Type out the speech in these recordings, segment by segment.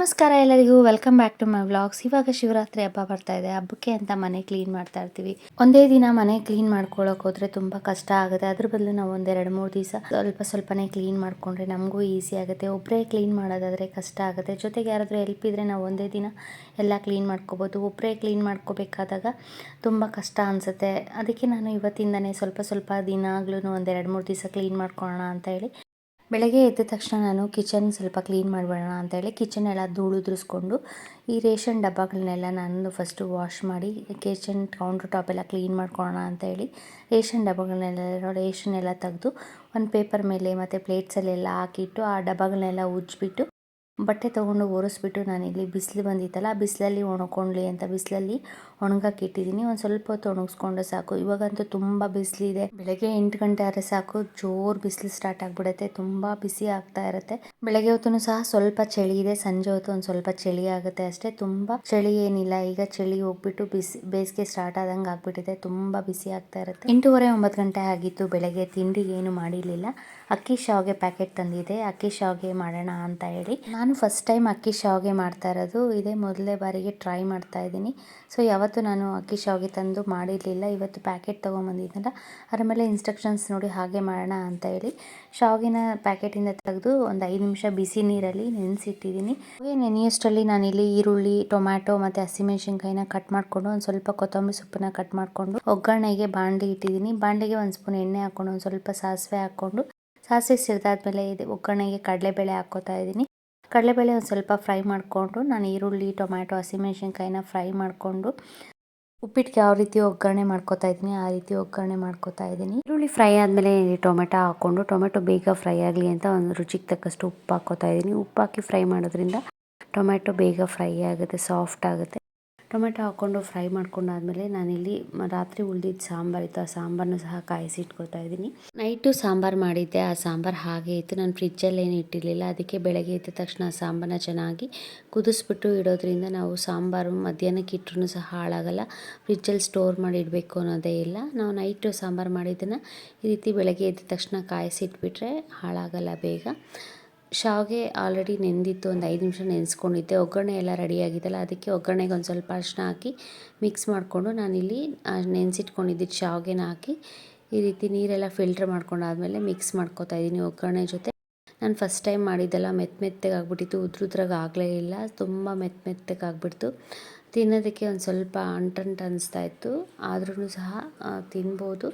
ನಮಸ್ಕಾರ ಎಲ್ಲರಿಗೂ, welcome back to my vlogs. ಇವಾಗ ಶಿವರಾತ್ರಿ ಹಬ್ಬ ಬರ್ತಾ ಇದೆ. ಹಬ್ಬಕ್ಕೆ ಅಂತ ಮನೆ ಕ್ಲೀನ್ ಮಾಡ್ತಾ ಇರ್ತೀವಿ. ಒಂದೇ ದಿನ ಮನೆ ಕ್ಲೀನ್ ಮಾಡ್ಕೊಳಕ್ ಹೋದ್ರೆ ತುಂಬಾ ಕಷ್ಟ ಆಗುತ್ತೆ. ಅದ್ರ ಬದಲು ನಾವು ಒಂದ್ 2-3 ದಿವಸ ಸ್ವಲ್ಪನೇ ಕ್ಲೀನ್ ಮಾಡ್ಕೊಂಡ್ರೆ ನಮಗೂ ಈಸಿ ಆಗುತ್ತೆ. ಒಬ್ಬರೇ ಕ್ಲೀನ್ ಮಾಡೋದಾದ್ರೆ ಕಷ್ಟ ಆಗುತ್ತೆ. ಜೊತೆಗೆ ಯಾರಾದರೂ ಹೆಲ್ಪ್ ಇದ್ರೆ ನಾವು ಒಂದೇ ದಿನ ಎಲ್ಲ ಕ್ಲೀನ್ ಮಾಡ್ಕೋಬೋದು. ಒಬ್ಬರೇ ಕ್ಲೀನ್ ಮಾಡ್ಕೋಬೇಕಾದಾಗ ತುಂಬ ಕಷ್ಟ ಅನಿಸುತ್ತೆ. ಅದಕ್ಕೆ ನಾನು ಇವತ್ತಿಂದನೇ ಸ್ವಲ್ಪ ದಿನಾಗ್ಲೂ ಒಂದು 2-3 ದಿವಸ ಕ್ಲೀನ್ ಮಾಡ್ಕೊಳ್ಳೋಣ ಅಂತ ಹೇಳಿ ಬೆಳಗ್ಗೆ ಎದ್ದ ತಕ್ಷಣ ನಾನು ಕಿಚನ್ ಸ್ವಲ್ಪ ಕ್ಲೀನ್ ಮಾಡಿಬಿಡೋಣ ಅಂತೇಳಿ ಕಿಚನ್ ಎಲ್ಲ ಧೂಳು ಉದುರಿಸ್ಕೊಂಡು ಈ ರೇಷನ್ ಡಬ್ಬಗಳನ್ನೆಲ್ಲ ನಾನು ಫಸ್ಟು ವಾಶ್ ಮಾಡಿ ಕಿಚನ್ ಕೌಂಟರ್ ಟಾಪ್ ಎಲ್ಲ ಕ್ಲೀನ್ ಮಾಡ್ಕೊಳ್ಳೋಣ ಅಂತೇಳಿ ರೇಷನ್ ರೇಷನ್ ಎಲ್ಲ ತೆಗೆದು ಒಂದು ಪೇಪರ್ ಮೇಲೆ ಮತ್ತು ಪ್ಲೇಟ್ಸಲ್ಲೆಲ್ಲ ಹಾಕಿಟ್ಟು ಆ ಡಬ್ಬಗಳನ್ನೆಲ್ಲ ಉಜ್ಜಿಬಿಟ್ಟು ಬಟ್ಟೆ ತೊಗೊಂಡು ಒರೆಸ್ಬಿಟ್ಟು ನಾನಿಲ್ಲಿ ಬಿಸಿಲು ಬಂದಿತ್ತಲ್ಲ ಬಿಸಿಲಲ್ಲಿ ಒಣಕೊಂಡ್ಲಿ ಅಂತ ಬಿಸಿಲಲ್ಲಿ ಒಣಗಕ್ಕೆ ಇಟ್ಟಿದ್ದೀನಿ. ಒಂದು ಸ್ವಲ್ಪ ಹೊತ್ತು ಒಣಗಿಸ್ಕೊಂಡ್ರೆ ಸಾಕು. ಇವಾಗಂತೂ ತುಂಬ ಬಿಸಿಲಿದೆ. ಬೆಳಗ್ಗೆ 8 ಗಂಟೆ ಆದರೆ ಸಾಕು ಜೋರು ಬಿಸಿಲು ಸ್ಟಾರ್ಟ್ ಆಗಿಬಿಡುತ್ತೆ. ತುಂಬ ಬಿಸಿ ಆಗ್ತಾ ಇರುತ್ತೆ. ಬೆಳಗ್ಗೆ ಹೊತ್ತು ಸಹ ಸ್ವಲ್ಪ ಚಳಿ ಇದೆ. ಸಂಜೆ ಹೊತ್ತು ಒಂದು ಸ್ವಲ್ಪ ಚಳಿ ಆಗುತ್ತೆ ಅಷ್ಟೇ. ತುಂಬ ಚಳಿ ಏನಿಲ್ಲ. ಈಗ ಚಳಿ ಹೋಗ್ಬಿಟ್ಟು ಬೇಸಿಗೆ ಸ್ಟಾರ್ಟ್ ಆದಂಗೆ ಆಗ್ಬಿಟ್ಟಿದೆ. ತುಂಬ ಬಿಸಿ ಆಗ್ತಾ ಇರುತ್ತೆ. 8:30-9 ಗಂಟೆ ಆಗಿತ್ತು. ಬೆಳಗ್ಗೆ ತಿಂಡಿ ಏನು ಮಾಡಿರಲಿಲ್ಲ. ಅಕ್ಕಿ ಶಾವಿಗೆ ಪ್ಯಾಕೆಟ್ ತಂದಿದೆ. ಅಕ್ಕಿ ಶಾವಿಗೆ ಮಾಡೋಣ ಅಂತ ಹೇಳಿ ನಾನು ಫಸ್ಟ್ ಟೈಮ್ ಅಕ್ಕಿ ಶಾವಿಗೆ ಮಾಡ್ತಾ ಇರೋದು. ಇದೇ ಮೊದಲನೇ ಬಾರಿಗೆ ಟ್ರೈ ಮಾಡ್ತಾ ಇದ್ದೀನಿ. ಸೊ ಯಾವತ್ತೂ ನಾನು ಅಕ್ಕಿ ಶಾವಿಗೆ ತಂದು ಮಾಡಿರಲಿಲ್ಲ. ಇವತ್ತು ಪ್ಯಾಕೆಟ್ ತೊಗೊಂಬಂದಿದ್ದಲ್ಲ ಅದ್ರ ಮೇಲೆ ಇನ್ಸ್ಟ್ರಕ್ಷನ್ಸ್ ನೋಡಿ ಹಾಗೆ ಮಾಡೋಣ ಅಂತ ಹೇಳಿ ಶಾವಿಗೆನ ಪ್ಯಾಕೆಟಿಂದ ತೆಗೆದು ಒಂದು 5 ನಿಮಿಷ ಬಿಸಿ ನೀರಲ್ಲಿ ನೆನೆಸಿಟ್ಟಿದ್ದೀನಿ. ನೆನೆಯೋಷ್ಟರಲ್ಲಿ ನಾನಿಲ್ಲಿ ಈರುಳ್ಳಿ, ಟೊಮ್ಯಾಟೊ ಮತ್ತು ಹಸಿಮೆಣಸಿನ್ಕಾಯಿನ ಕಟ್ ಮಾಡಿಕೊಂಡು ಒಂದು ಸ್ವಲ್ಪ ಕೊತ್ತಂಬರಿ ಸೊಪ್ಪನ್ನ ಕಟ್ ಮಾಡಿಕೊಂಡು ಒಗ್ಗರಣೆಗೆ ಬಾಣಲಿ ಇಟ್ಟಿದ್ದೀನಿ. ಬಾಣಲಿಗೆ 1 ಸ್ಪೂನ್ ಎಣ್ಣೆ ಹಾಕ್ಕೊಂಡು ಒಂದು ಸ್ವಲ್ಪ ಸಾಸಿವೆ ಹಾಕ್ಕೊಂಡು ಸಾಸಿವೆ ಸಿಡಿದಾದ್ಮೇಲೆ ಒಗ್ಗರಣೆಗೆ ಕಡಲೆಬೇಳೆ ಹಾಕ್ಕೋತಾ ಇದ್ದೀನಿ. ಕಡಲೆಬೇಳೆ ಒಂದು ಸ್ವಲ್ಪ ಫ್ರೈ ಮಾಡಿಕೊಂಡು ನಾನು ಈರುಳ್ಳಿ, ಟೊಮ್ಯಾಟೊ, ಹಸಿಮೆಣಸಿನ್ಕಾಯಿನ ಫ್ರೈ ಮಾಡಿಕೊಂಡು ಉಪ್ಪಿಟ್ಟಿಗೆ ಯಾವ ರೀತಿ ಒಗ್ಗರಣೆ ಮಾಡ್ಕೋತಾ ಇದ್ದೀನಿ ಆ ರೀತಿ ಒಗ್ಗರಣೆ ಮಾಡ್ಕೋತಾ ಇದ್ದೀನಿ. ಈರುಳ್ಳಿ ಫ್ರೈ ಆದಮೇಲೆ ಟೊಮೆಟೊ ಹಾಕ್ಕೊಂಡು ಟೊಮೆಟೊ ಬೇಗ ಫ್ರೈ ಆಗಲಿ ಅಂತ ಒಂದು ರುಚಿಗೆ ತಕ್ಕಷ್ಟು ಉಪ್ಪು ಹಾಕ್ಕೋತಾ ಇದ್ದೀನಿ. ಉಪ್ಪು ಹಾಕಿ ಫ್ರೈ ಮಾಡೋದ್ರಿಂದ ಟೊಮೆಟೊ ಬೇಗ ಫ್ರೈ ಆಗುತ್ತೆ, ಸಾಫ್ಟ್ ಆಗುತ್ತೆ. ಟೊಮೆಟೊ ಹಾಕ್ಕೊಂಡು ಫ್ರೈ ಮಾಡ್ಕೊಂಡಾದ್ಮೇಲೆ ನಾನಿಲ್ಲಿ ರಾತ್ರಿ ಉಳಿದಿದ್ದ ಸಾಂಬಾರಿತ್ತು. ಆ ಸಾಂಬಾರನ್ನು ಸಹ ಕಾಯಿಸಿ ಇಟ್ಕೊತಾ ಇದ್ದೀನಿ. ನೈಟು ಸಾಂಬಾರು ಮಾಡಿದ್ದೆ. ಆ ಸಾಂಬಾರು ಹಾಗೆ ಇತ್ತು. ನಾನು ಫ್ರಿಜ್ಜಲ್ಲೇನು ಇಟ್ಟಿರಲಿಲ್ಲ. ಅದಕ್ಕೆ ಬೆಳಗ್ಗೆ ಎದ್ದ ತಕ್ಷಣ ಸಾಂಬಾರನ್ನ ಚೆನ್ನಾಗಿ ಕುದಿಸ್ಬಿಟ್ಟು ಇಡೋದ್ರಿಂದ ನಾವು ಸಾಂಬಾರು ಮಧ್ಯಾಹ್ನಕ್ಕೆ ಇಟ್ಟರೂ ಸಹ ಹಾಳಾಗಲ್ಲ. ಫ್ರಿಜ್ಜಲ್ಲಿ ಸ್ಟೋರ್ ಮಾಡಿ ಇಡಬೇಕು ಅನ್ನೋದೇ ಇಲ್ಲ. ನಾವು ನೈಟು ಸಾಂಬಾರು ಮಾಡಿದ್ದನ್ನು ಈ ರೀತಿ ಬೆಳಗ್ಗೆ ಎದ್ದ ತಕ್ಷಣ ಕಾಯಿಸಿ ಇಟ್ಬಿಟ್ರೆ ಹಾಳಾಗಲ್ಲ ಬೇಗ. ಶಾವಿಗೆ ಆಲ್ರೆಡಿ ನೆಂದಿತ್ತು. ಒಂದು 5 ನಿಮಿಷ ನೆನೆಸ್ಕೊಂಡಿದ್ದೆ. ಒಗ್ಗರಣೆ ಎಲ್ಲ ರೆಡಿಯಾಗಿದ್ದಲ್ಲ ಅದಕ್ಕೆ ಒಗ್ಗರಣೆಗೆ ಒಂದು ಸ್ವಲ್ಪ ಅರಿಶಿನ ಹಾಕಿ ಮಿಕ್ಸ್ ಮಾಡಿಕೊಂಡು ನಾನಿಲ್ಲಿ ನೆನೆಸಿಟ್ಕೊಂಡಿದ್ದಿದ್ದು ಶಾವಿಗೆನ ಹಾಕಿ ಈ ರೀತಿ ನೀರೆಲ್ಲ ಫಿಲ್ಟ್ರ್ ಮಾಡ್ಕೊಂಡಾದ್ಮೇಲೆ ಮಿಕ್ಸ್ ಮಾಡ್ಕೊತಾ ಇದ್ದೀನಿ ಒಗ್ಗರಣೆ ಜೊತೆ. ನಾನು ಫಸ್ಟ್ ಟೈಮ್ ಮಾಡಿದ್ದೆಲ್ಲ ಮೆತ್ತಗೆ ಆಗ್ಬಿಟ್ಟಿತ್ತು. ಉದ್ರುದ್ರಾಗ ಆಗಲೇ ಇಲ್ಲ. ತುಂಬ ಮೆತ್ತಗೆ ಆಗಿಬಿಡ್ತು. ತಿನ್ನೋದಕ್ಕೆ ಒಂದು ಸ್ವಲ್ಪ ಅಂಟಂಟು ಅನಿಸ್ತಾ ಇತ್ತು. ಆದ್ರೂ ಸಹ ತಿನ್ಬೋದು.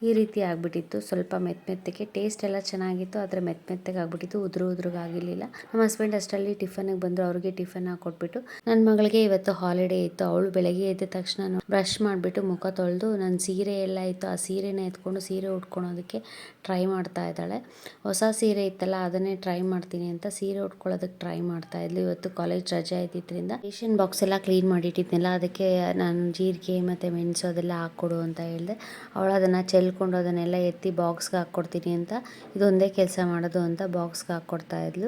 ಈ ರೀತಿ ಆಗಿಬಿಟ್ಟಿತ್ತು. ಸ್ವಲ್ಪ ಮೆತ್ತಗೆ ಟೇಸ್ಟ್ ಎಲ್ಲ ಚೆನ್ನಾಗಿತ್ತು. ಆದರೆ ಮೆತ್ತಗೆ ಆಗಿಬಿಟ್ಟಿತ್ತು. ಉದ್ರುಗಾಗಿರಲಿಲ್ಲ. ನಮ್ಮ ಹಸ್ಬೆಂಡ್ ಅಷ್ಟರಲ್ಲಿ ಟಿಫನಿಗೆ ಬಂದರು. ಅವ್ರಿಗೆ ಟಿಫನ್ ಹಾಕ್ಕೊಟ್ಬಿಟ್ಟು ನನ್ನ ಮಗಳಿಗೆ ಇವತ್ತು ಹಾಲಿಡೇ ಇತ್ತು. ಅವಳು ಬೆಳಗ್ಗೆ ಎದ್ದ ತಕ್ಷಣ ಬ್ರಷ್ ಮಾಡಿಬಿಟ್ಟು ಮುಖ ತೊಳೆದು ನನ್ನ ಸೀರೆ ಎಲ್ಲ ಇತ್ತು ಆ ಸೀರೆನ ಎತ್ಕೊಂಡು ಸೀರೆ ಉಟ್ಕೊಳೋದಕ್ಕೆ ಟ್ರೈ ಮಾಡ್ತಾ ಇದ್ದಾಳೆ. ಹೊಸ ಸೀರೆ ಇತ್ತಲ್ಲ ಅದನ್ನೇ ಟ್ರೈ ಮಾಡ್ತೀನಿ ಅಂತ ಸೀರೆ ಉಟ್ಕೊಳ್ಳೋದಕ್ಕೆ ಟ್ರೈ ಮಾಡ್ತಾ ಇದ್ಲು. ಇವತ್ತು ಕಾಲೇಜ್ ರಜೆ ಇದ್ದಿದ್ದರಿಂದ ರೇಷನ್ ಬಾಕ್ಸ್ ಎಲ್ಲ ಕ್ಲೀನ್ ಮಾಡಿಟ್ಟಿದ್ನಲ್ಲ ಅದಕ್ಕೆ ನಾನು ಜೀರಿಗೆ ಮತ್ತು ಮೆಣಸು ಅದೆಲ್ಲ ಹಾಕ್ಕೊಡು ಅಂತ ಹೇಳಿದೆ. ಅವಳು ಅದನ್ನು ಚೆಲ್ಕೊಂಡು ಅದನ್ನೆಲ್ಲ ಎತ್ತಿ ಬಾಕ್ಸ್ಗೆ ಹಾಕ್ಕೊಡ್ತೀನಿ ಅಂತ ಇದೊಂದೇ ಕೆಲಸ ಮಾಡೋದು ಅಂತ ಬಾಕ್ಸ್ಗೆ ಹಾಕ್ಕೊಡ್ತಾ ಇದ್ಲು.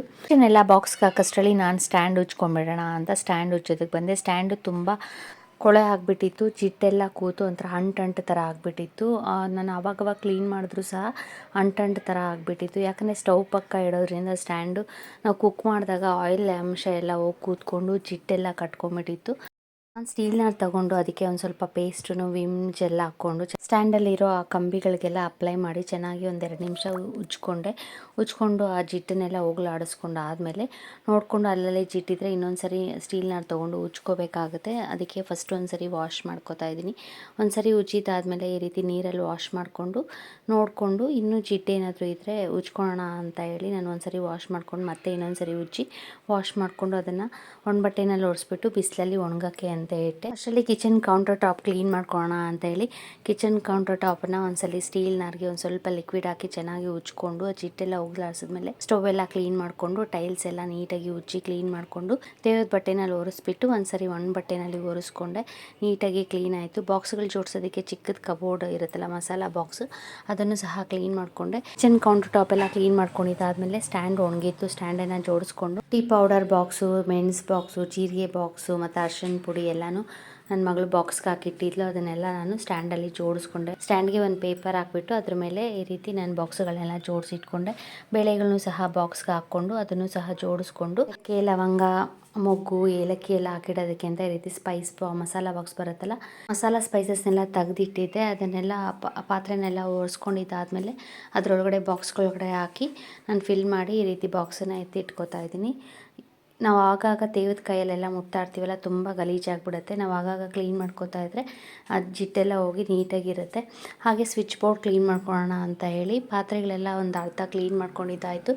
ಎಲ್ಲ ಬಾಕ್ಸ್ಗೆ ಹಾಕೋಷ್ಟರಲ್ಲಿ ನಾನು ಸ್ಟ್ಯಾಂಡ್ ಉಜ್ಕೊಂಡ್ಬಿಡೋಣ ಅಂತ ಸ್ಟ್ಯಾಂಡ್ ಉಜ್ಜೋದಕ್ಕೆ ಬಂದೆ. ಸ್ಟ್ಯಾಂಡು ತುಂಬ ಕೊಳೆ ಆಗಿಬಿಟ್ಟಿತ್ತು. ಜಿಟ್ಟೆಲ್ಲ ಕೂತು ಒಂಥರ ಅಂಟು ಥರ ಆಗಿಬಿಟ್ಟಿತ್ತು. ನಾನು ಆವಾಗವಾಗ ಕ್ಲೀನ್ ಮಾಡಿದ್ರು ಸಹ ಅಂಟು ಥರ ಆಗಿಬಿಟ್ಟಿತ್ತು. ಯಾಕಂದರೆ ಸ್ಟವ್ ಪಕ್ಕ ಇಡೋದ್ರಿಂದ ಸ್ಟ್ಯಾಂಡು ನಾವು ಕುಕ್ ಮಾಡಿದಾಗ ಆಯಿಲ್ ಅಂಶ ಎಲ್ಲ ಹೋಗಿ ಕೂತ್ಕೊಂಡು ಜಿಟ್ಟೆಲ್ಲ ಕಟ್ಕೊಂಡ್ಬಿಟ್ಟಿತ್ತು. ನಾನು ಸ್ಟೀಲ್ನ ತೊಗೊಂಡು ಅದಕ್ಕೆ ಒಂದು ಸ್ವಲ್ಪ ಪೇಸ್ಟು ವಿಮ್ ಜೆಲ್ ಹಾಕ್ಕೊಂಡು ಸ್ಟ್ಯಾಂಡಲ್ಲಿರೋ ಆ ಕಂಬಿಗಳಿಗೆಲ್ಲ ಅಪ್ಲೈ ಮಾಡಿ ಚೆನ್ನಾಗಿ ಒಂದು 2 ನಿಮಿಷ ಉಜ್ಕೊಂಡು ಆ ಜಿಟ್ಟನ್ನೆಲ್ಲ ಹೋಗ್ಲಾಡಿಸ್ಕೊಂಡು ಆದಮೇಲೆ ನೋಡಿಕೊಂಡು ಅಲ್ಲಲ್ಲೇ ಜಿಟ್ಟಿದ್ರೆ ಇನ್ನೊಂದು ಸರಿ ಸ್ಟೀಲ್ನ ತೊಗೊಂಡು ಉಜ್ಕೋಬೇಕಾಗುತ್ತೆ. ಅದಕ್ಕೆ ಫಸ್ಟ್ ಒಂದು ಸರಿ ವಾಶ್ ಮಾಡ್ಕೋತಾ ಇದ್ದೀನಿ. ಒಂದು ಸರಿ ಉಜ್ಜಿದಾದ್ಮೇಲೆ ಈ ರೀತಿ ನೀರಲ್ಲಿ ವಾಶ್ ಮಾಡಿಕೊಂಡು ನೋಡಿಕೊಂಡು ಇನ್ನೂ ಜಿಟ್ಟೇನಾದರೂ ಇದ್ದರೆ ಉಜ್ಕೊಳ್ಳೋಣ ಅಂತ ಹೇಳಿ ನಾನು ಒಂದು ಸರಿ ವಾಶ್ ಮಾಡ್ಕೊಂಡು ಮತ್ತೆ ಇನ್ನೊಂದು ಸರಿ ಉಜ್ಜಿ ವಾಶ್ ಮಾಡಿಕೊಂಡು ಅದನ್ನು ಒಣ ಬಟ್ಟೆನಲ್ಲಿ ಒರೆಸ್ಬಿಟ್ಟು ಬಿಸಿಲಲ್ಲಿ ಒಣಗಕ್ಕೆ ಅಂತ ಇಟ್ಟೆ. ಅಷ್ಟರಲ್ಲಿ ಕಿಚನ್ ಕೌಂಟರ್ ಟಾಪ್ ಕ್ಲೀನ್ ಮಾಡ್ಕೊಳ್ಳೋಣ ಅಂತ ಹೇಳಿ ಕಿಚನ್ ಕೌಂಟರ್ ಟಾಪನ್ನು ಒಂದ್ಸಲಿ ಸ್ಟೀಲ್ ನಾರ್ಗೆ ಒಂದು ಸ್ವಲ್ಪ ಲಿಕ್ವಿಡ್ ಹಾಕಿ ಚೆನ್ನಾಗಿ ಉಜ್ಕೊಂಡು ಆ ಜಿಟ್ಟೆಲ್ಲ ಹೋಗ್ಲಾಡಿಸಿದ್ಮೇಲೆ ಸ್ಟವ್ ಎಲ್ಲ ಕ್ಲೀನ್ ಮಾಡಿಕೊಂಡು ಟೈಲ್ಸ್ ಎಲ್ಲ ನೀಟಾಗಿ ಉಜ್ಜಿ ಕ್ಲೀನ್ ಮಾಡಿಕೊಂಡು ದೇವದ ಬಟ್ಟೆನಲ್ಲಿ ಒರೆಸ್ಬಿಟ್ಟು ಒಂದ್ಸರಿ ಒಣ ಬಟ್ಟೆನಲ್ಲಿ ಒರೆಸ್ಕೊಂಡೆ. ನೀಟಾಗಿ ಕ್ಲೀನ್ ಆಯಿತು. ಬಾಕ್ಸ್ಗಳು ಜೋಡಿಸೋದಕ್ಕೆ ಚಿಕ್ಕದ ಕಬೋರ್ಡ್ ಇರುತ್ತಲ್ಲ ಮಸಾಲಾ ಬಾಕ್ಸ್ ಅದನ್ನು ಸಹ ಕ್ಲೀನ್ ಮಾಡಿಕೊಂಡೆ. ಕಿಚನ್ ಕೌಂಟರ್ ಟಾಪ್ ಎಲ್ಲ ಕ್ಲೀನ್ ಮಾಡ್ಕೊಂಡಿದ್ದಾದ್ಮೇಲೆ ಸ್ಟ್ಯಾಂಡ್ ಒಣಗಿತ್ತು. ಸ್ಟ್ಯಾಂಡನ್ನು ಜೋಡಿಸ್ಕೊಂಡು ಟೀ ಪೌಡರ್ ಬಾಕ್ಸು, ಮೆಣಸು ಬಾಕ್ಸು, ಜೀರಿಗೆ ಬಾಕ್ಸು ಮತ್ತು ಅರಿಶಿನ ಪುಡಿ ಎಲ್ಲನೂ ನನ್ನ ಮಗಳು ಬಾಕ್ಸ್ಗೆ ಹಾಕಿಟ್ಟಿದ್ಲು, ಅದನ್ನೆಲ್ಲ ನಾನು ಸ್ಟ್ಯಾಂಡಲ್ಲಿ ಜೋಡಿಸ್ಕೊಂಡೆ. ಸ್ಟ್ಯಾಂಡ್ಗೆ ಒಂದು ಪೇಪರ್ ಹಾಕ್ಬಿಟ್ಟು ಅದ್ರ ಮೇಲೆ ಈ ರೀತಿ ನಾನು ಬಾಕ್ಸ್ಗಳನ್ನೆಲ್ಲ ಜೋಡಿಸಿಟ್ಕೊಂಡೆ. ಬೇಳೆಗಳನ್ನು ಸಹ ಬಾಕ್ಸ್ಗೆ ಹಾಕ್ಕೊಂಡು ಅದನ್ನು ಸಹ ಜೋಡಿಸ್ಕೊಂಡು ಚಕ್ಕೆ, ಲವಂಗ, ಮೊಗ್ಗು, ಏಲಕ್ಕಿ ಎಲ್ಲ ಹಾಕಿಡೋದಕ್ಕೆ ಅಂತ ಈ ರೀತಿ ಮಸಾಲ ಬಾಕ್ಸ್ ಬರುತ್ತಲ್ಲ, ಮಸಾಲ ಸ್ಪೈಸಸ್ನೆಲ್ಲ ತೆಗೆದಿಟ್ಟಿದ್ದೆ. ಅದನ್ನೆಲ್ಲ ಪಾತ್ರೆನೆಲ್ಲ ಒರೆಸ್ಕೊಂಡಿದ್ದಾದಮೇಲೆ ಅದರೊಳಗಡೆ ಬಾಕ್ಸ್ಗಳೊಳಗಡೆ ಹಾಕಿ ನಾನು ಫಿಲ್ ಮಾಡಿ ಈ ರೀತಿ ಬಾಕ್ಸನ್ನು ಎತ್ತಿಟ್ಕೋತಾ ಇದ್ದೀನಿ. ನಾವು ಆಗಾಗ ತೇವದ ಕೈಯಲ್ಲೆಲ್ಲ ಮುಟ್ತಾ ಇರ್ತೀವಲ್ಲ, ತುಂಬ ಗಲೀಜಾಗಿಬಿಡುತ್ತೆ. ನಾವು ಆಗಾಗ ಕ್ಲೀನ್ ಮಾಡ್ಕೋತಾ ಇದ್ದರೆ ಅದು ಜಿಡ್ಡೆಲ್ಲ ಹೋಗಿ ನೀಟಾಗಿರುತ್ತೆ. ಹಾಗೆ ಸ್ವಿಚ್ ಬೋರ್ಡ್ ಕ್ಲೀನ್ ಮಾಡ್ಕೊಳ್ಳೋಣ ಅಂತ ಹೇಳಿ ಪಾತ್ರೆಗಳೆಲ್ಲ ಒಂದು ಅರ್ಧ ಕ್ಲೀನ್ ಮಾಡ್ಕೊಂಡಿದ್ದಾಯಿತು.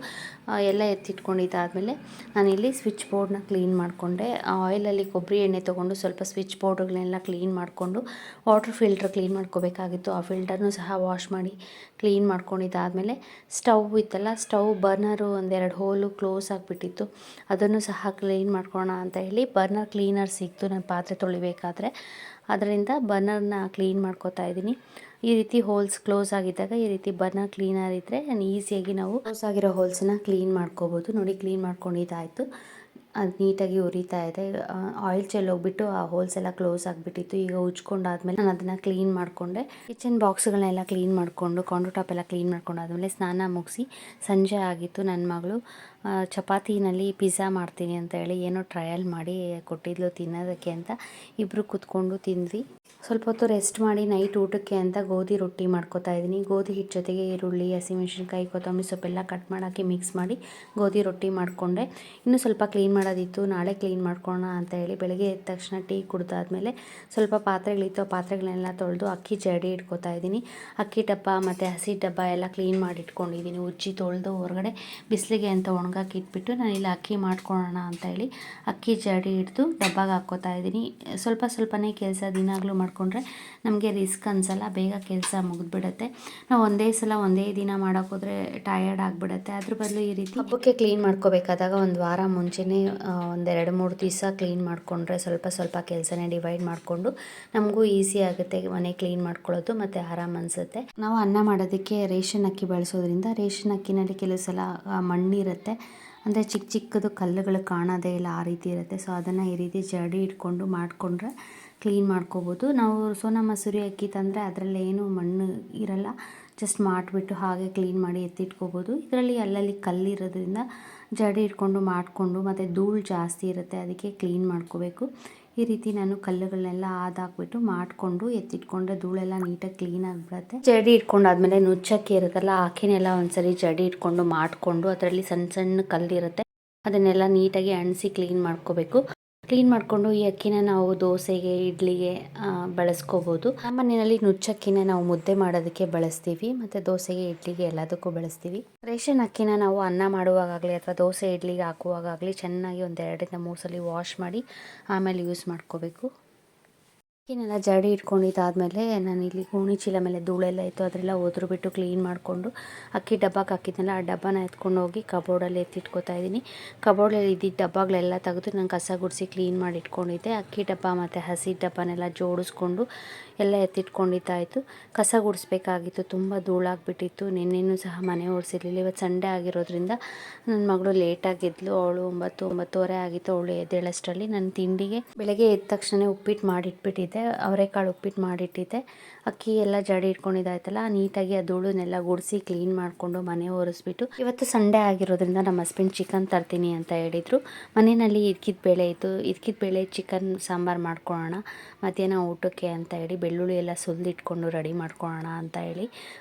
ಎಲ್ಲ ಎತ್ತಿಟ್ಕೊಂಡಿದ್ದಾದಮೇಲೆ ನಾನಿಲ್ಲಿ ಸ್ವಿಚ್ ಬೋರ್ಡ್ನ ಕ್ಲೀನ್ ಮಾಡಿಕೊಂಡೆ. ಆಯಿಲಲ್ಲಿ ಕೊಬ್ಬರಿ ಎಣ್ಣೆ ತೊಗೊಂಡು ಸ್ವಲ್ಪ ಸ್ವಿಚ್ ಬೋರ್ಡ್ಗಳನ್ನೆಲ್ಲ ಕ್ಲೀನ್ ಮಾಡಿಕೊಂಡು ವಾಟರ್ ಫಿಲ್ಟ್ರ್ ಕ್ಲೀನ್ ಮಾಡ್ಕೋಬೇಕಾಗಿತ್ತು. ಆ ಫಿಲ್ಟರ್ನೂ ಸಹ ವಾಶ್ ಮಾಡಿ ಕ್ಲೀನ್ ಮಾಡ್ಕೊಂಡಿದ್ದಾದಮೇಲೆ ಸ್ಟವ್ ಇತ್ತಲ್ಲ, ಸ್ಟವ್ ಬರ್ನರು ಒಂದೆರಡು ಹೋಲು ಕ್ಲೋಸ್ ಆಗಿಬಿಟ್ಟಿತ್ತು. ಅದನ್ನು ಸಹ ಕ್ಲೀನ್ ಮಾಡ್ಕೊಳ್ಳೋಣ ಅಂತ ಹೇಳಿ ಬರ್ನರ್ ಕ್ಲೀನರ್ ಸಿಕ್ತು ನಾನು ಪಾತ್ರೆ ತೊಳಿಬೇಕಾದ್ರೆ. ಅದರಿಂದ ಬರ್ನರ್ನ ಕ್ಲೀನ್ ಮಾಡ್ಕೋತಾ ಇದ್ದೀನಿ. ಈ ರೀತಿ ಹೋಲ್ಸ್ ಕ್ಲೋಸ್ ಆಗಿದ್ದಾಗ ಈ ರೀತಿ ಬರ್ನರ್ ಕ್ಲೀನರ್ ಇದ್ದರೆ ಈಸಿಯಾಗಿ ನಾವು ಕ್ಲೋಸ್ ಆಗಿರೋ ಹೋಲ್ಸನ್ನ ಕ್ಲೀನ್ ಮಾಡ್ಕೋಬೋದು. ನೋಡಿ, ಕ್ಲೀನ್ ಮಾಡ್ಕೊಂಡಿದ್ದಾಯಿತು. ಅದು ನೀಟಾಗಿ ಉರಿತಾ ಇದೆ. ಆಯಿಲ್ ಚೆಲ್ಲೋಗ್ಬಿಟ್ಟು ಆ ಹೋಲ್ಸ್ ಎಲ್ಲ ಕ್ಲೋಸ್ ಆಗಿಬಿಟ್ಟಿತ್ತು. ಈಗ ಉಜ್ಕೊಂಡಾದ್ಮೇಲೆ ನಾನು ಅದನ್ನು ಕ್ಲೀನ್ ಮಾಡಿಕೊಂಡೆ. ಕಿಚನ್ ಬಾಕ್ಸ್ಗಳನ್ನೆಲ್ಲ ಕ್ಲೀನ್ ಮಾಡಿಕೊಂಡು ಕೌಂಟರ್ ಟಾಪ್ ಎಲ್ಲ ಕ್ಲೀನ್ ಮಾಡ್ಕೊಂಡಾದ್ಮೇಲೆ ಸ್ನಾನ ಮುಗಿಸಿ ಸಂಜೆ ಆಗಿತ್ತು. ನನ್ನ ಮಗಳು ಚಪಾತಿನಲ್ಲಿ ಪಿಜ್ಜಾ ಮಾಡ್ತೀನಿ ಅಂತ ಹೇಳಿ ಏನೋ ಟ್ರಯಲ್ ಮಾಡಿ ಕೊಟ್ಟಿದ್ಲು ತಿನ್ನೋದಕ್ಕೆ ಅಂತ. ಇಬ್ಬರು ಕೂತ್ಕೊಂಡು ತಿಂದ್ವಿ. ಸ್ವಲ್ಪ ಹೊತ್ತು ರೆಸ್ಟ್ ಮಾಡಿ ನೈಟ್ ಊಟಕ್ಕೆ ಅಂತ ಗೋಧಿ ರೊಟ್ಟಿ ಮಾಡ್ಕೊತಾ ಇದ್ದೀನಿ. ಗೋಧಿ ಹಿಟ್ಟು ಜೊತೆಗೆ ಈರುಳ್ಳಿ, ಹಸಿಮೆಣಸಿನ್ಕಾಯಿ, ಕೊತ್ತಂಬರಿ ಸೊಪ್ಪೆಲ್ಲ ಕಟ್ ಮಾಡಾಕಿ ಮಿಕ್ಸ್ ಮಾಡಿ ಗೋಧಿ ರೊಟ್ಟಿ ಮಾಡಿಕೊಂಡೆ. ಇನ್ನೂ ಸ್ವಲ್ಪ ಕ್ಲೀನ್ ಮಾಡೋದಿತ್ತು, ನಾಳೆ ಕ್ಲೀನ್ ಮಾಡ್ಕೊಳ್ಳೋಣ ಅಂತ ಹೇಳಿ ಬೆಳಗ್ಗೆ ಎದ್ದ ತಕ್ಷಣ ಟೀ ಕುಡಿದಾದ್ಮೇಲೆ ಸ್ವಲ್ಪ ಪಾತ್ರೆಗಳಿತ್ತು. ಆ ಪಾತ್ರೆಗಳನ್ನೆಲ್ಲ ತೊಳೆದು ಅಕ್ಕಿ ಜಡಿ ಇಟ್ಕೊತಾ ಇದ್ದೀನಿ. ಅಕ್ಕಿ ಡಬ್ಬ ಮತ್ತು ಹಸಿ ಡಬ್ಬ ಎಲ್ಲ ಕ್ಲೀನ್ ಮಾಡಿ ಇಟ್ಕೊಂಡಿದ್ದೀನಿ. ಉಜ್ಜಿ ತೊಳೆದು ಹೊರಗಡೆ ಬಿಸಿಲಿಗೆ ಅಂತ ಒಣಗಾಕಿ ಇಟ್ಬಿಟ್ಟು ನಾನಿಲ್ಲಿ ಅಕ್ಕಿ ಮಾಡ್ಕೊಳ್ಳೋಣ ಅಂತ ಹೇಳಿ ಅಕ್ಕಿ ಜಡಿ ಹಿಡಿದು ಡಬ್ಬಾಗೆ ಹಾಕ್ಕೋತಾ ಇದ್ದೀನಿ. ಸ್ವಲ್ಪನೇ ಕೆಲಸ ದಿನಾಗಲೂ ಮಾಡಿಕೊಂಡ್ರೆ ನಮಗೆ ರಿಸ್ಕ್ ಅನಿಸಲ್ಲ, ಬೇಗ ಕೆಲಸ ಮುಗಿದ್ಬಿಡುತ್ತೆ. ನಾವು ಒಂದೇ ಸಲ ಒಂದೇ ದಿನ ಮಾಡೋಕ್ಕೋದ್ರೆ ಟಯರ್ಡ್ ಆಗಿಬಿಡುತ್ತೆ. ಅದ್ರ ಬದಲು ಈ ರೀತಿ ಹಬ್ಬಕ್ಕೆ ಕ್ಲೀನ್ ಮಾಡ್ಕೋಬೇಕಾದಾಗ ಒಂದು ವಾರ ಮುಂಚೆನೇ ಒಂದು 2-3 ದಿವಸ ಕ್ಲೀನ್ ಮಾಡಿಕೊಂಡ್ರೆ ಸ್ವಲ್ಪ ಕೆಲಸನೇ ಡಿವೈಡ್ ಮಾಡಿಕೊಂಡು ನಮಗೂ ಈಸಿ ಆಗುತ್ತೆ ಮನೆ ಕ್ಲೀನ್ ಮಾಡ್ಕೊಳ್ಳೋದು ಮತ್ತು ಆರಾಮ್ ಅನಿಸುತ್ತೆ. ನಾವು ಅನ್ನ ಮಾಡೋದಕ್ಕೆ ರೇಷನ್ ಅಕ್ಕಿ ಬಳಸೋದ್ರಿಂದ ರೇಷನ್ ಅಕ್ಕಿನಲ್ಲಿ ಕೆಲವು ಸಲ ಮಣ್ಣಿರುತ್ತೆ, ಅಂದರೆ ಚಿಕ್ಕದು ಕಲ್ಲುಗಳು ಕಾಣೋದೇ ಇಲ್ಲ, ಆ ರೀತಿ ಇರುತ್ತೆ. ಸೊ ಅದನ್ನು ಈ ರೀತಿ ಜಡಿ ಇಟ್ಕೊಂಡು ಮಾಡಿಕೊಂಡ್ರೆ ಕ್ಲೀನ್ ಮಾಡ್ಕೋಬೋದು. ನಾವು ಸೋನಾ ಮಸೂರಿ ಅಕ್ಕಿ ತಂದರೆ ಅದರಲ್ಲಿ ಏನೂ ಮಣ್ಣು ಇರಲ್ಲ, ಜಸ್ಟ್ ಮಾಡಿಬಿಟ್ಟು ಹಾಗೆ ಕ್ಲೀನ್ ಮಾಡಿ ಎತ್ತಿಟ್ಕೋಬೋದು. ಇದರಲ್ಲಿ ಅಲ್ಲಲ್ಲಿ ಕಲ್ಲಿರೋದ್ರಿಂದ ಜಡಿ ಇಟ್ಕೊಂಡು ಮಾಡಿಕೊಂಡು ಮತ್ತು ಧೂಳು ಜಾಸ್ತಿ ಇರುತ್ತೆ, ಅದಕ್ಕೆ ಕ್ಲೀನ್ ಮಾಡ್ಕೋಬೇಕು. ಈ ರೀತಿ ನಾನು ಕಲ್ಲುಗಳನ್ನೆಲ್ಲ ಹಾಕ್ಬಿಟ್ಟು ಮಾಡಿಕೊಂಡು ಎತ್ತಿಟ್ಕೊಂಡ್ರೆ ಧೂಳೆಲ್ಲ ನೀಟಾಗಿ ಕ್ಲೀನ್ ಆಗಿಬಿಡುತ್ತೆ. ಜಡಿ ಇಟ್ಕೊಂಡಾದ್ಮೇಲೆ ನುಚ್ಚಕ್ಕಿ ಇರುತ್ತಲ್ಲ, ಅಕ್ಕಿನೆಲ್ಲ ಒಂದ್ಸರಿ ಜಡಿ ಇಟ್ಕೊಂಡು ಮಾಡಿಕೊಂಡು ಅದರಲ್ಲಿ ಸಣ್ಣ ಕಲ್ಲಿರುತ್ತೆ ಅದನ್ನೆಲ್ಲ ನೀಟಾಗಿ ಅಣಿಸಿ ಕ್ಲೀನ್ ಮಾಡ್ಕೋಬೇಕು. ಕ್ಲೀನ್ ಮಾಡಿಕೊಂಡು ಈ ಅಕ್ಕಿನ ನಾವು ದೋಸೆಗೆ, ಇಡ್ಲಿಗೆ ಬಳಸ್ಕೋಬೋದು. ನಮ್ಮ ಮನೆಯಲ್ಲಿ ನುಚ್ಚಕ್ಕಿನ ನಾವು ಮುದ್ದೆ ಮಾಡೋದಕ್ಕೆ ಬಳಸ್ತೀವಿ ಮತ್ತು ದೋಸೆಗೆ, ಇಡ್ಲಿಗೆ ಎಲ್ಲದಕ್ಕೂ ಬಳಸ್ತೀವಿ. ರೇಷನ್ ಅಕ್ಕಿನ ನಾವು ಅನ್ನ ಮಾಡುವಾಗಲಿ ಅಥವಾ ದೋಸೆ ಇಡ್ಲಿಗೆ ಹಾಕುವಾಗಲಿ ಚೆನ್ನಾಗಿ ಒಂದು 2-3 ಸಲ ವಾಶ್ ಮಾಡಿ ಆಮೇಲೆ ಯೂಸ್ ಮಾಡ್ಕೋಬೇಕು. ಅಕ್ಕಿನೆಲ್ಲ ಜಡಿ ಇಟ್ಕೊಂಡಿದ್ದಾದಮೇಲೆ ನಾನು ಇಲ್ಲಿ ಗೋಣಿ ಚೀಲ ಮೇಲೆ ಧೂಳೆಲ್ಲ ಇತ್ತು ಅದರೆಲ್ಲ ಒದ್ರುಬಿಟ್ಟು ಕ್ಲೀನ್ ಮಾಡಿಕೊಂಡು ಅಕ್ಕಿ ಡಬ್ಬಕ್ಕೆ ಹಾಕಿದ್ನಲ್ಲ ಆ ಡಬ್ಬನ ಎತ್ಕೊಂಡು ಹೋಗಿ ಕಬೋರ್ಡಲ್ಲಿ ಎತ್ತಿಟ್ಕೋತಾ ಇದ್ದೀನಿ. ಕಬೋರ್ಡಲ್ಲಿ ಇದ್ದಿದ್ದ ಡಬ್ಬಗಳೆಲ್ಲ ತೆಗೆದು ನಾನು ಕಸ ಗುಡಿಸಿ ಕ್ಲೀನ್ ಮಾಡಿ ಇಟ್ಕೊಂಡಿದ್ದೆ. ಅಕ್ಕಿ ಡಬ್ಬ ಮತ್ತು ಹಸಿ ಡಬ್ಬನೆಲ್ಲ ಜೋಡಿಸ್ಕೊಂಡು ಎಲ್ಲ ಎತ್ತಿಟ್ಕೊಂಡಿದ್ದಾಯಿತು. ಕಸ ಗುಡಿಸ್ಬೇಕಾಗಿತ್ತು, ತುಂಬ ಧೂಳಾಗಿಬಿಟ್ಟಿತ್ತು. ನಿನ್ನೆನೂ ಸಹ ಮನೆ ಒರೆಸಿರಲಿಲ್ಲ. ಇವತ್ತು ಸಂಡೇ ಆಗಿರೋದ್ರಿಂದ ನನ್ನ ಮಗಳು ಲೇಟಾಗಿದ್ಲು. ಅವಳು 9-9:30 ಆಗಿತ್ತು ಅವಳು ಎದ್ದೇಳಷ್ಟರಲ್ಲಿ. ನನ್ನ ತಿಂಡಿಗೆ ಬೆಳಗ್ಗೆ ಎದ್ದ ತಕ್ಷಣ ಉಪ್ಪಿಟ್ಟು ಮಾಡಿಟ್ಬಿಟ್ಟಿದ್ದೆ, ಅವರೆಕಾಳು ಉಪ್ಪಿಟ್ಟು ಮಾಡಿಟ್ಟಿದ್ದೆ. ಅಕ್ಕಿ ಎಲ್ಲ ಜಡಿ ಇಟ್ಕೊಂಡಿದ್ದಾಯ್ತಲ್ಲ, ನೀಟಾಗಿ ಆ ಧೂಳನ್ನೆಲ್ಲ ಗುಡಿಸಿ ಕ್ಲೀನ್ ಮಾಡಿಕೊಂಡು ಮನೆ ಒರೆಸ್ಬಿಟ್ಟು, ಇವತ್ತು ಸಂಡೇ ಆಗಿರೋದ್ರಿಂದ ನಮ್ಮ ಹಸ್ಬೆಂಡ್ ಚಿಕನ್ ತರ್ತೀನಿ ಅಂತ ಹೇಳಿದರು. ಮನೆಯಲ್ಲಿ ಇದ್ಕಿದ ಬೇಳೆ ಇತ್ತು, ಇದ್ಕಿದ ಬೇಳೆ ಚಿಕನ್ ಸಾಂಬಾರು ಮಾಡ್ಕೊಳ್ಳೋಣ ಮಧ್ಯಾಹ್ನ ಊಟಕ್ಕೆ ಅಂತ ಹೇಳಿ ಬೆಳ್ಳುಳ್ಳಿ ಎಲ್ಲ ಸುಲಿದಿಟ್ಕೊಂಡು ರೆಡಿ ಮಾಡ್ಕೊಳ್ಳೋಣ ಅಂತ ಹೇಳಿ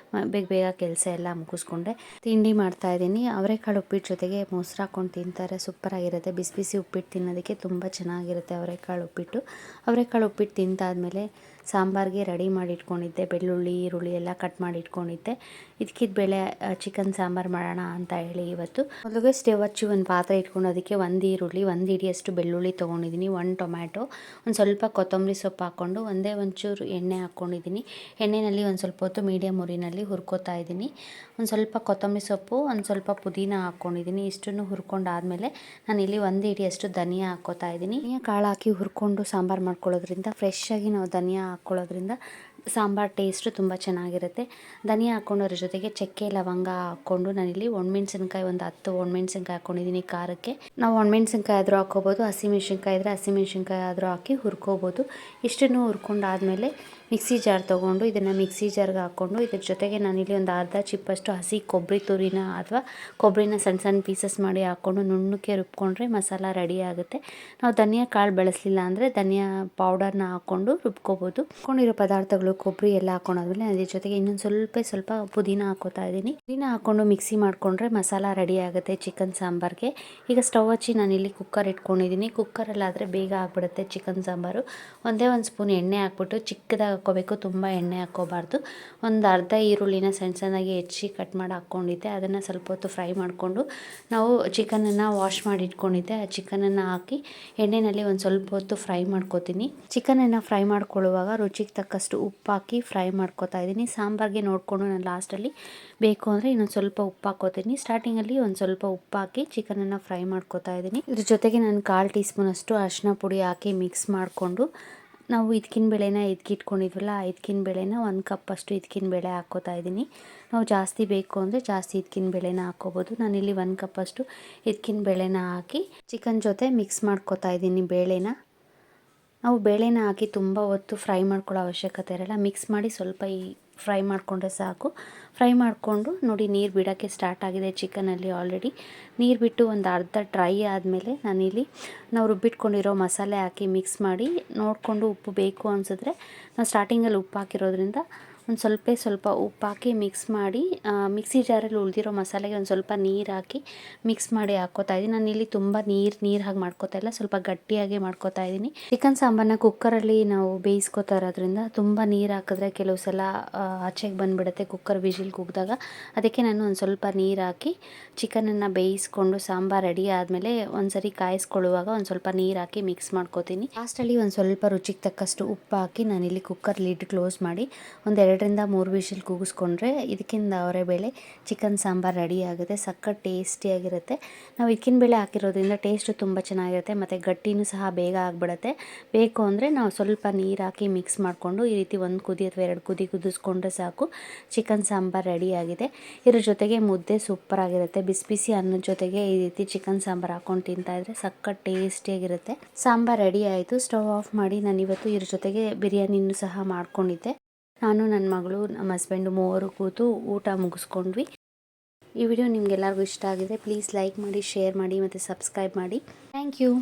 ಬೇಗ ಕೆಲಸ ಎಲ್ಲ ಮುಗಿಸ್ಕೊಂಡೆ. ತಿಂಡಿ ಮಾಡ್ತಾಯಿದ್ದೀನಿ. ಅವರೆಕಾಳು ಉಪ್ಪಿಟ್ಟು ಜೊತೆಗೆ ಮೊಸರು ಹಾಕ್ಕೊಂಡು ತಿಂತಾರೆ, ಸೂಪರಾಗಿರುತ್ತೆ. ಬಿಸಿ ಬಿಸಿ ಉಪ್ಪಿಟ್ಟು ತಿನ್ನೋದಕ್ಕೆ ತುಂಬ ಚೆನ್ನಾಗಿರುತ್ತೆ ಅವರೆಕಾಳು ಉಪ್ಪಿಟ್ಟು. ಅವರೆಕಾಳು ಉಪ್ಪಿಟ್ಟು ತಿಂದಾದ್ಮೇಲೆ ಸಾಂಬಾರಿಗೆ ರೆಡಿ ಮಾಡಿ ಇಟ್ಕೊಂಡಿದ್ದೆ. ಬೆಳ್ಳುಳ್ಳಿ, ಈರುಳ್ಳಿ ಎಲ್ಲ ಕಟ್ ಮಾಡಿ ಇಟ್ಕೊಂಡಿದ್ದೆ. ಇದಕ್ಕಿದ ಬೇಳೆ ಚಿಕನ್ ಸಾಂಬಾರು ಮಾಡೋಣ ಅಂತ ಹೇಳಿ ಇವತ್ತು ಮೊದಲಿಗೆ ಸ್ಟವ್ ಹಚ್ಚಿ ಒಂದು ಪಾತ್ರೆ ಇಟ್ಕೊಂಡು ಅದಕ್ಕೆ 1 ಈರುಳ್ಳಿ, 1 ಹಿಡಿಯಷ್ಟು ಬೆಳ್ಳುಳ್ಳಿ ತೊಗೊಂಡಿದ್ದೀನಿ, 1 ಟೊಮ್ಯಾಟೊ, ಒಂದು ಸ್ವಲ್ಪ ಕೊತ್ತಂಬರಿ ಸೊಪ್ಪು ಹಾಕ್ಕೊಂಡು ಒಂಚೂರು ಎಣ್ಣೆ ಹಾಕ್ಕೊಂಡಿದ್ದೀನಿ. ಎಣ್ಣೆಯಲ್ಲಿ ಒಂದು ಸ್ವಲ್ಪ ಹೊತ್ತು ಮೀಡಿಯಮ್ ಉರಿನಲ್ಲಿ ಹುರ್ಕೋತಾ ಇದ್ದೀನಿ. ಒಂದು ಸ್ವಲ್ಪ ಕೊತ್ತಂಬರಿ ಸೊಪ್ಪು, ಒಂದು ಸ್ವಲ್ಪ ಪುದೀನ ಹಾಕ್ಕೊಂಡಿದ್ದೀನಿ. ಇಷ್ಟನ್ನು ಹುರ್ಕೊಂಡಾದ್ಮೇಲೆ ನಾನಿಲ್ಲಿ 1 ಹಿಡಿಯಷ್ಟು ಧನಿಯಾ ಹಾಕ್ಕೋತಾ ಇದ್ದೀನಿ. ಧನಿಯಾ ಕಾಳು ಹಾಕಿ ಹುರ್ಕೊಂಡು ಸಾಂಬಾರು ಮಾಡ್ಕೊಳ್ಳೋದ್ರಿಂದ, ಫ್ರೆಶ್ ಆಗಿ ನಾವು ಧನಿಯಾ ಹಾಕ್ಕೊಳ್ಳೋದ್ರಿಂದ ಸಾಂಬಾರು ಟೇಸ್ಟು ತುಂಬ ಚೆನ್ನಾಗಿರುತ್ತೆ. ಧನಿಯಾ ಹಾಕ್ಕೊಂಡು ಅದ್ರ ಜೊತೆಗೆ ಚಕ್ಕೆ ಲವಂಗ ಹಾಕ್ಕೊಂಡು ನಾನಿಲ್ಲಿ ಒಣಮೆಣ್ಸಿನ್ಕಾಯಿ ಒಂದು 10 ಒಣಮೆಣ್ಸಿನ್ಕಾಯಿ ಹಾಕ್ಕೊಂಡಿದ್ದೀನಿ ಖಾರಕ್ಕೆ. ನಾವು ಒಣಮೆಣ್ಸಿನ್ಕಾಯಿ ಆದರೂ ಹಾಕ್ಕೋಬೋದು, ಹಸಿಮೆಣ್ಸಿನ್ಕಾಯಿ ಇದ್ದರೆ ಹಸಿಮೆಣ್ಸಿನ್ಕಾಯಿ ಆದರೂ ಹಾಕಿ ಹುರ್ಕೋಬೋದು. ಇಷ್ಟನ್ನು ಹುರ್ಕೊಂಡಾದಮೇಲೆ ಮಿಕ್ಸಿ ಜಾರ್ ತೊಗೊಂಡು ಇದನ್ನು ಮಿಕ್ಸಿ ಜಾರ್ಗೆ ಹಾಕ್ಕೊಂಡು ಇದ್ರ ಜೊತೆಗೆ ನಾನಿಲ್ಲಿ ಒಂದು ಅರ್ಧ ಚಿಪ್ಪಷ್ಟು ಹಸಿ ಕೊಬ್ಬರಿ ತುರಿನ ಅಥವಾ ಕೊಬ್ಬರಿನ ಸಣ್ಣ ಸಣ್ಣ ಪೀಸಸ್ ಮಾಡಿ ಹಾಕ್ಕೊಂಡು ನುಣ್ಣಕ್ಕೆ ರುಬ್ಕೊಂಡ್ರೆ ಮಸಾಲ ರೆಡಿ ಆಗುತ್ತೆ. ನಾವು ಧನಿಯಾ ಕಾಳು ಬಳಸಲಿಲ್ಲ ಅಂದರೆ ಧನಿಯಾ ಪೌಡರ್ನ ಹಾಕ್ಕೊಂಡು ರುಬ್ಕೋಬೋದು. ಹಾಕ್ಕೊಂಡಿರೋ ಪದಾರ್ಥಗಳು ಕೊಬ್ಬರಿ ಎಲ್ಲ ಹಾಕ್ಕೊಂಡಾದ್ಮೇಲೆ ಅದ್ರ ಜೊತೆಗೆ ಇನ್ನೊಂದು ಸ್ವಲ್ಪ ಪುದೀನ ಹಾಕೋತಾ ಇದ್ದೀನಿ. ಪುದೀನ ಹಾಕ್ಕೊಂಡು ಮಿಕ್ಸಿ ಮಾಡಿಕೊಂಡ್ರೆ ಮಸಾಲ ರೆಡಿ ಆಗುತ್ತೆ ಚಿಕನ್ ಸಾಂಬಾರ್ಗೆ. ಈಗ ಸ್ಟವ್ ಹಚ್ಚಿ ನಾನಿಲ್ಲಿ ಕುಕ್ಕರ್ ಇಟ್ಕೊಂಡಿದ್ದೀನಿ. ಕುಕ್ಕರಲ್ಲಾದರೆ ಬೇಗ ಆಗಿಬಿಡುತ್ತೆ ಚಿಕನ್ ಸಾಂಬಾರು. ಒಂದೇ ಒಂದು ಸ್ಪೂನ್ ಎಣ್ಣೆ ಹಾಕ್ಬಿಟ್ಟು ಚಿಕ್ಕದಾಗಿ ಹಾಕ್ಕೋಬೇಕು, ತುಂಬ ಎಣ್ಣೆ ಹಾಕ್ಕೋಬಾರ್ದು. ಒಂದು ಅರ್ಧ ಈರುಳ್ಳಿನ ಸಣ್ಣದಾಗಿ ಹೆಚ್ಚಿ ಕಟ್ ಮಾಡಿ ಹಾಕ್ಕೊಂಡಿದ್ದೆ. ಅದನ್ನು ಸ್ವಲ್ಪ ಹೊತ್ತು ಫ್ರೈ ಮಾಡಿಕೊಂಡು ನಾವು ಚಿಕನನ್ನು ವಾಶ್ ಮಾಡಿ ಇಟ್ಕೊಂಡಿದ್ದೆ. ಆ ಚಿಕನನ್ನು ಹಾಕಿ ಎಣ್ಣೆಯಲ್ಲಿ ಒಂದು ಸ್ವಲ್ಪ ಹೊತ್ತು ಫ್ರೈ ಮಾಡ್ಕೋತೀನಿ. ಚಿಕನನ್ನು ಫ್ರೈ ಮಾಡ್ಕೊಳ್ಳುವಾಗ ರುಚಿಗೆ ತಕ್ಕಷ್ಟು ಉಪ್ಪು ಹಾಕಿ ಫ್ರೈ ಮಾಡ್ಕೋತಾ ಇದ್ದೀನಿ. ಸಾಂಬಾರಿಗೆ ನೋಡಿಕೊಂಡು ನಾನು ಲಾಸ್ಟಲ್ಲಿ ಬೇಕು ಅಂದರೆ ಇನ್ನೊಂದು ಸ್ವಲ್ಪ ಉಪ್ಪು ಹಾಕ್ಕೋತೀನಿ. ಸ್ಟಾರ್ಟಿಂಗಲ್ಲಿ ಒಂದು ಸ್ವಲ್ಪ ಉಪ್ಪು ಹಾಕಿ ಚಿಕನನ್ನು ಫ್ರೈ ಮಾಡ್ಕೋತಾ ಇದ್ದೀನಿ. ಇದ್ರ ಜೊತೆಗೆ ನಾನು 1/4 ಟೀ ಸ್ಪೂನಷ್ಟು ಅರಿಶಿನ ಪುಡಿ ಹಾಕಿ ಮಿಕ್ಸ್ ಮಾಡಿಕೊಂಡು ನಾವು ಇದಕ್ಕಿನ ಬೇಳೆನ ಇಟ್ಕೊಂಡಿದ್ವಲ್ಲ, ಇದಕ್ಕಿನ ಬೇಳೆನ 1 ಕಪ್ಪಷ್ಟು ಇದಕ್ಕಿನ ಬೇಳೆ ಹಾಕ್ಕೋತಾ ಇದ್ದೀನಿ. ನಾವು ಜಾಸ್ತಿ ಬೇಕು ಅಂದರೆ ಜಾಸ್ತಿ ಇದಕ್ಕಿನ ಬೇಳೆನ ಹಾಕ್ಕೋಬೋದು. ನಾನಿಲ್ಲಿ 1 ಕಪ್ಪಷ್ಟು ಇದಕ್ಕಿನ ಬೇಳೆನ ಹಾಕಿ ಚಿಕನ್ ಜೊತೆ ಮಿಕ್ಸ್ ಮಾಡ್ಕೋತಾ ಇದ್ದೀನಿ ಬೇಳೆನ. ನಾವು ಬೇಳೆನ ಹಾಕಿ ತುಂಬ ಹೊತ್ತು ಫ್ರೈ ಮಾಡ್ಕೊಳ್ಳೋ ಅವಶ್ಯಕತೆ ಇರಲ್ಲ. ಮಿಕ್ಸ್ ಮಾಡಿ ಸ್ವಲ್ಪ ಫ್ರೈ ಮಾಡಿಕೊಂಡ್ರೆ ಸಾಕು. ಫ್ರೈ ಮಾಡಿಕೊಂಡು ನೋಡಿ ನೀರು ಬಿಡೋಕ್ಕೆ ಸ್ಟಾರ್ಟ್ ಆಗಿದೆ ಚಿಕನಲ್ಲಿ ಆಲ್ರೆಡಿ. ನೀರು ಬಿಟ್ಟು ಒಂದು ಅರ್ಧ ಡ್ರೈ ಆದಮೇಲೆ ನಾನಿಲ್ಲಿ ನಾವು ರುಬ್ಬಿಟ್ಕೊಂಡಿರೋ ಮಸಾಲೆ ಹಾಕಿ ಮಿಕ್ಸ್ ಮಾಡಿ ನೋಡಿಕೊಂಡು ಉಪ್ಪು ಬೇಕು ಅನಿಸಿದ್ರೆ ನಾವು ಸ್ಟಾರ್ಟಿಂಗಲ್ಲಿ ಉಪ್ಪು ಹಾಕಿರೋದ್ರಿಂದ ಒಂದು ಸ್ವಲ್ಪ ಉಪ್ಪು ಹಾಕಿ ಮಿಕ್ಸ್ ಮಾಡಿ ಮಿಕ್ಸಿ ಜಾರಲ್ಲಿ ಉಳಿದಿರೋ ಮಸಾಲೆಗೆ ಒಂದು ಸ್ವಲ್ಪ ನೀರು ಹಾಕಿ ಮಿಕ್ಸ್ ಮಾಡಿ ಹಾಕ್ಕೋತಾ ಇದ್ದೀನಿ. ನಾನು ಇಲ್ಲಿ ತುಂಬ ನೀರು ಹಾಗೆ ಮಾಡ್ಕೋತಾ ಇಲ್ಲ, ಸ್ವಲ್ಪ ಗಟ್ಟಿಯಾಗಿ ಮಾಡ್ಕೋತಾ ಇದ್ದೀನಿ. ಚಿಕನ್ ಸಾಂಬಾರನ್ನ ಕುಕ್ಕರಲ್ಲಿ ನಾವು ಬೇಯಿಸ್ಕೋತಾ ಇರೋದ್ರಿಂದ ತುಂಬ ನೀರು ಹಾಕಿದ್ರೆ ಕೆಲವು ಸಲ ಆಚೆಗೆ ಬಂದುಬಿಡುತ್ತೆ ಕುಕ್ಕರ್ ವಿಜಿಲ್ ಕೂಗಿದಾಗ. ಅದಕ್ಕೆ ನಾನು ಒಂದು ಸ್ವಲ್ಪ ನೀರು ಹಾಕಿ ಚಿಕನನ್ನು ಬೇಯಿಸ್ಕೊಂಡು ಸಾಂಬಾರು ರೆಡಿ ಆದಮೇಲೆ ಒಂದ್ಸರಿ ಕಾಯಿಸ್ಕೊಳ್ಳುವಾಗ ಒಂದು ಸ್ವಲ್ಪ ನೀರು ಹಾಕಿ ಮಿಕ್ಸ್ ಮಾಡ್ಕೋತೀನಿ. ಲಾಸ್ಟಲ್ಲಿ ಒಂದು ಸ್ವಲ್ಪ ರುಚಿಗೆ ತಕ್ಕಷ್ಟು ಉಪ್ಪು ಹಾಕಿ ನಾನಿಲ್ಲಿ ಕುಕ್ಕರ್ ಲಿಡ್ ಕ್ಲೋಸ್ ಮಾಡಿ ಒಂದು 2ರಿಂದ 3 ವಿಷಲ್ ಕೂಗಿಸ್ಕೊಂಡ್ರೆ ಇದಕ್ಕಿಂತ ಅವರೆಬೇಳೆ ಚಿಕನ್ ಸಾಂಬಾರು ರೆಡಿ ಆಗುತ್ತೆ. ಸಖತ್ ಟೇಸ್ಟಿಯಾಗಿರುತ್ತೆ. ನಾವು ಇದಕ್ಕಿನ ಬೇಳೆ ಹಾಕಿರೋದ್ರಿಂದ ಟೇಸ್ಟು ತುಂಬ ಚೆನ್ನಾಗಿರುತ್ತೆ ಮತ್ತು ಗಟ್ಟಿನೂ ಸಹ ಬೇಗ ಆಗಿಬಿಡುತ್ತೆ. ಬೇಕು ಅಂದರೆ ನಾವು ಸ್ವಲ್ಪ ನೀರು ಹಾಕಿ ಮಿಕ್ಸ್ ಮಾಡಿಕೊಂಡು ಈ ರೀತಿ 1 ಕುದಿ ಅಥವಾ 2 ಕುದಿ ಕುದಿಸ್ಕೊಂಡ್ರೆ ಸಾಕು. ಚಿಕನ್ ಸಾಂಬಾರು ರೆಡಿ ಆಗಿದೆ. ಇದ್ರ ಜೊತೆಗೆ ಮುದ್ದೆ ಸೂಪರಾಗಿರುತ್ತೆ. ಬಿಸಿ ಬಿಸಿ ಅನ್ನದ ಜೊತೆಗೆ ಈ ರೀತಿ ಚಿಕನ್ ಸಾಂಬಾರು ಹಾಕ್ಕೊಂಡು ತಿಂತಾಯಿದ್ರೆ ಸಖತ್ ಟೇಸ್ಟಿಯಾಗಿರುತ್ತೆ. ಸಾಂಬಾರು ರೆಡಿ ಆಯಿತು. ಸ್ಟವ್ ಆಫ್ ಮಾಡಿ ನಾನಿವತ್ತು ಇದ್ರ ಜೊತೆಗೆ ಬಿರಿಯಾನಿನೂ ಸಹ ಮಾಡ್ಕೊಂಡಿದ್ದೆ. ನಾನು, ನನ್ನ ಮಗಳು, ನಮ್ಮ ಹಸ್ಬೆಂಡು 3 ಕೂತು ಊಟ ಮುಗಿಸ್ಕೊಂಡ್ವಿ. ಈ ವಿಡಿಯೋ ನಿಮಗೆಲ್ಲರಿಗೂ ಇಷ್ಟ ಆಗಿದೆ ಪ್ಲೀಸ್ ಲೈಕ್ ಮಾಡಿ, ಶೇರ್ ಮಾಡಿ ಮತ್ತು ಸಬ್ಸ್ಕ್ರೈಬ್ ಮಾಡಿ. Thank you.